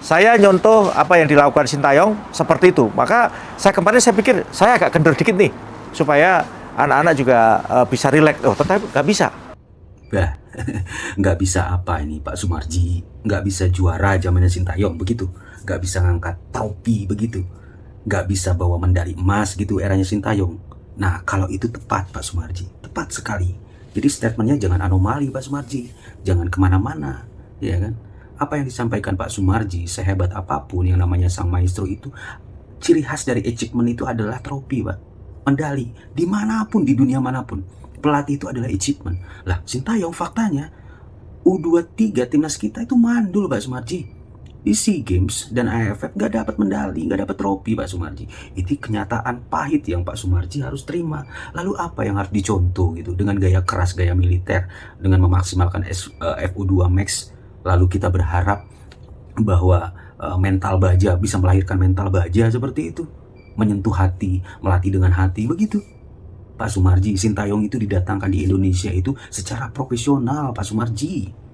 saya nyontoh apa yang dilakukan Sintayong seperti itu. Maka kemarin saya pikir saya agak kendor dikit nih supaya anak-anak juga bisa rileks. Oh, tetapi nggak bisa. Bah, nggak bisa apa ini Pak Sumarji? Nggak bisa juara zamannya Sintayong begitu? Nggak bisa ngangkat trofi begitu? Nggak bisa bawa medali emas gitu eranya Sintayong? Nah, kalau itu tepat Pak Sumarji, tepat sekali. Jadi statementnya jangan anomali Pak Sumarji, jangan kemana-mana, ya kan? Apa yang disampaikan Pak Sumarji, sehebat apapun yang namanya sang maestro itu, ciri khas dari achievement itu adalah trofi Pak, medali, dimanapun, di dunia manapun. Pelatih itu adalah achievement. Lah, Sintayong faktanya U23 timnas kita itu mandul Pak Sumarji. Di SEA Games dan AFF gak dapat medali, gak dapat trofi Pak Sumarji. Itu kenyataan pahit yang Pak Sumarji harus terima. Lalu apa yang harus dicontoh gitu dengan gaya keras, gaya militer, dengan memaksimalkan FU2 Max. Lalu kita berharap bahwa mental baja bisa melahirkan mental baja seperti itu, menyentuh hati, melatih dengan hati, begitu. Pak Sumarji, Sintayong itu didatangkan di Indonesia itu secara profesional Pak Sumarji.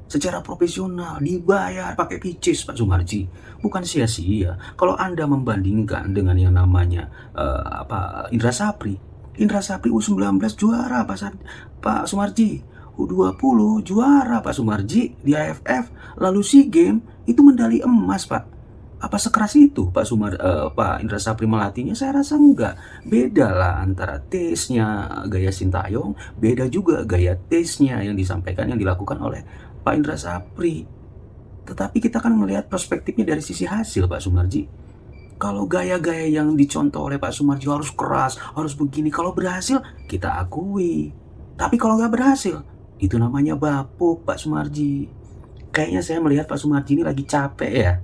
Secara profesional, dibayar pakai picis Pak Sumarji. Bukan sia-sia. Kalau Anda membandingkan dengan yang namanya Indra Sapri. Indra Sapri U19 juara Pak Sumarji. U20 juara Pak Sumarji di AFF. Lalu SEA Games itu medali emas Pak. Apa sekeras itu Pak Indra Sapri melatihnya? Saya rasa enggak. Beda lah antara taste-nya gaya Sintayong, beda juga gaya taste-nya yang disampaikan, yang dilakukan oleh Pak Indra Sapri. Tetapi kita kan melihat perspektifnya dari sisi hasil Pak Sumarji. Kalau gaya-gaya yang dicontoh oleh Pak Sumarji harus keras, harus begini. Kalau berhasil, kita akui. Tapi kalau nggak berhasil, itu namanya bapuk Pak Sumarji. Kayaknya saya melihat Pak Sumarji ini lagi capek ya.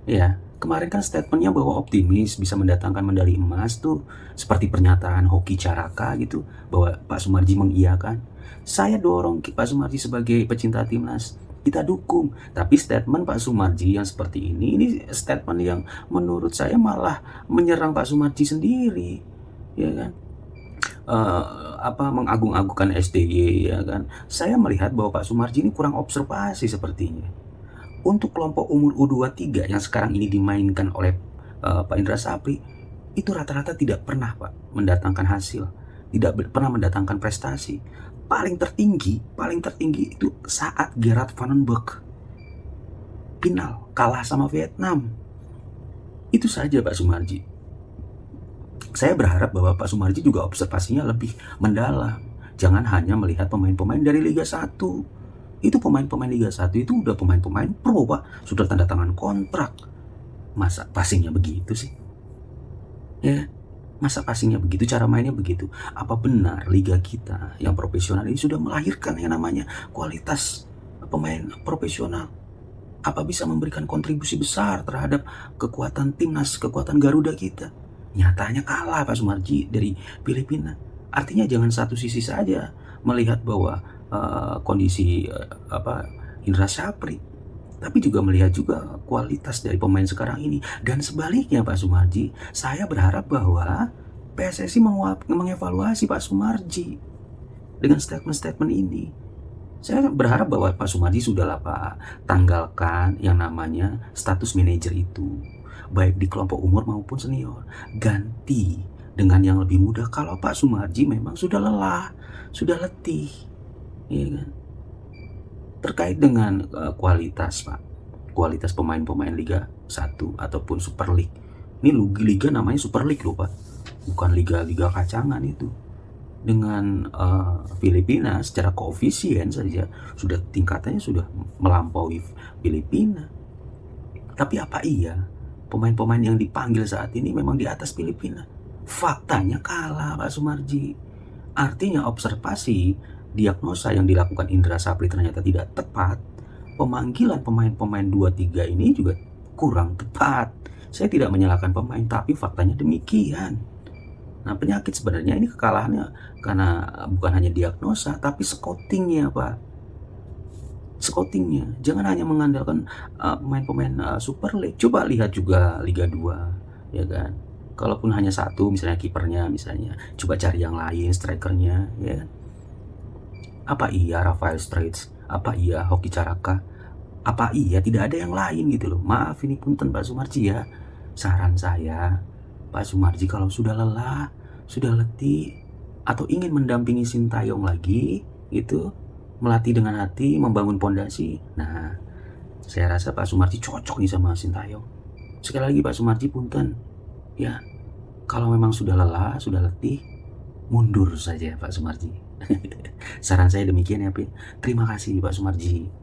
Ya, kemarin kan statementnya bahwa optimis bisa mendatangkan medali emas tuh, seperti pernyataan Hoki Caraka gitu, bahwa Pak Sumarji mengiyakan. Saya dorong Pak Sumarji sebagai pecinta timnas, kita dukung. Tapi statement Pak Sumarji yang seperti ini statement yang menurut saya malah menyerang Pak Sumarji sendiri, ya kan? Mengagung-agungkan STY, ya kan? Saya melihat bahwa Pak Sumarji ini kurang observasi sepertinya. Untuk kelompok umur U23 yang sekarang ini dimainkan oleh Pak Indra Sapri, itu rata-rata tidak pernah Pak mendatangkan hasil, tidak pernah mendatangkan prestasi. Paling tertinggi itu saat Gerard Van den Berg final kalah sama Vietnam. Itu saja Pak Sumarji. Saya berharap bahwa Pak Sumarji juga observasinya lebih mendalam. Jangan hanya melihat pemain-pemain dari Liga 1. Itu pemain-pemain Liga 1 itu udah pemain-pemain pro Pak, sudah tanda tangan kontrak. Masa passingnya begitu sih? Ya, masa passingnya begitu, cara mainnya begitu? Apa benar Liga kita yang profesional ini sudah melahirkan yang namanya kualitas pemain profesional? Apa bisa memberikan kontribusi besar terhadap kekuatan timnas, kekuatan Garuda kita? Nyatanya kalah Pak Sumarji dari Filipina. Artinya jangan satu sisi saja melihat bahwa kondisi Indra Sapri, tapi juga melihat juga kualitas dari pemain sekarang ini. Dan sebaliknya Pak Sumarji, saya berharap bahwa PSSI mengevaluasi Pak Sumarji dengan statement-statement ini. Saya berharap bahwa Pak Sumarji sudahlah Pak, tanggalkan yang namanya status manajer itu, baik di kelompok umur maupun senior. Ganti dengan yang lebih mudah kalau Pak Sumarji memang sudah lelah, sudah letih. Iya kan? Terkait dengan kualitas Pak, kualitas pemain-pemain Liga 1 ataupun Super League. Ini liga namanya Super League loh Pak, bukan liga-liga kacangan itu. Dengan Filipina secara koefisien saja sudah tingkatannya sudah melampaui Filipina. Tapi apa iya pemain-pemain yang dipanggil saat ini memang di atas Filipina? Faktanya kalah Pak Sumarji. Artinya observasi diagnosa yang dilakukan Indra Sapri ternyata tidak tepat. Pemanggilan pemain-pemain 2-3 ini juga kurang tepat. Saya tidak menyalahkan pemain, tapi faktanya demikian. Nah, penyakit sebenarnya ini kekalahannya karena bukan hanya diagnosa, tapi scoutingnya Pak. Scoutingnya, jangan hanya mengandalkan pemain-pemain Super League. Coba lihat juga Liga 2, ya kan? Kalaupun hanya satu, misalnya kipernya, misalnya, coba cari yang lain, strikernya, ya. Apa iya Rafael Straits? Apa iya Hoki Caraka Apa iya tidak ada yang lain gitu loh? Maaf ini punten Pak Sumarji ya. Saran saya, Pak Sumarji kalau sudah lelah, sudah letih, atau ingin mendampingi Sintayong lagi gitu, melatih dengan hati, membangun pondasi. Nah, saya rasa Pak Sumarji cocok nih sama Sintayong. Sekali lagi Pak Sumarji punten, ya kalau memang sudah lelah, sudah letih, mundur saja Pak Sumarji. Saran saya demikian ya, Pi. Terima kasih Pak Sumarji.